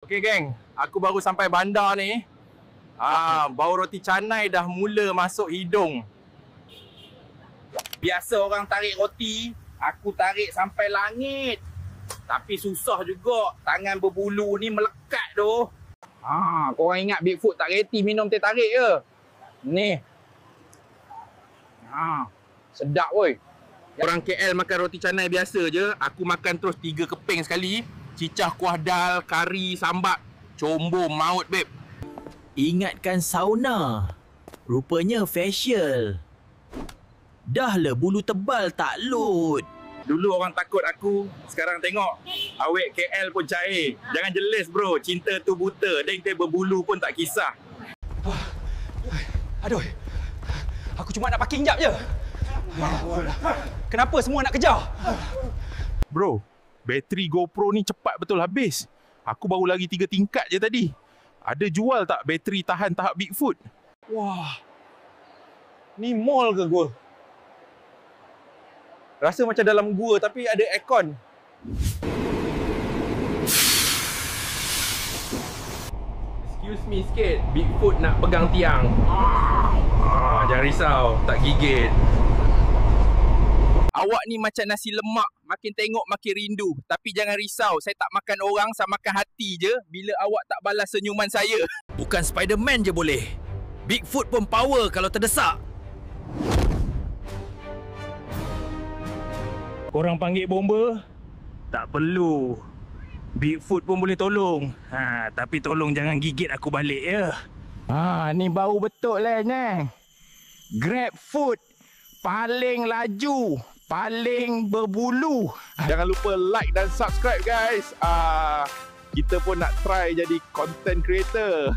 Okey geng, aku baru sampai bandar ni. Bau roti canai dah mula masuk hidung. Biasa orang tarik roti, aku tarik sampai langit. Tapi susah juga, tangan berbulu ni melekat tu. Korang ingat Bigfoot tak reti minum teh tarik ke? Ni. Sedap woi. Orang KL makan roti canai biasa je, aku makan terus 3 keping sekali. Cicah kuah dal, kari, sambak. Combo maut beb. Ingatkan sauna. Rupanya facial. Dah lah bulu tebal tak load. Dulu orang takut aku, sekarang tengok awek KL pun cair. Jangan jelas bro, cinta tu buta. Deng teh berbulu pun tak kisah. Aduh. Aku cuma nak parking jap je. Kenapa semua nak kejar? Bro, bateri GoPro ni cepat betul habis. Aku baru lagi 3 tingkat je tadi. Ada jual tak bateri tahan tahap Bigfoot? Wah. Ni mall ke gua? Rasa macam dalam gua tapi ada aircon. Excuse me sikit, Bigfoot nak pegang tiang. Jangan risau, tak gigit. Awak ni macam nasi lemak, makin tengok makin rindu. Tapi jangan risau, saya tak makan orang, saya makan hati je bila awak tak balas senyuman saya. Bukan Spiderman je boleh. Bigfoot pun power kalau terdesak. Korang panggil bomba? Tak perlu. Bigfoot pun boleh tolong. Tapi tolong jangan gigit aku balik ya. Ni bau betul lah ni. Grab food paling laju, paling berbulu. Jangan lupa like dan subscribe guys. Kita pun nak try jadi content creator.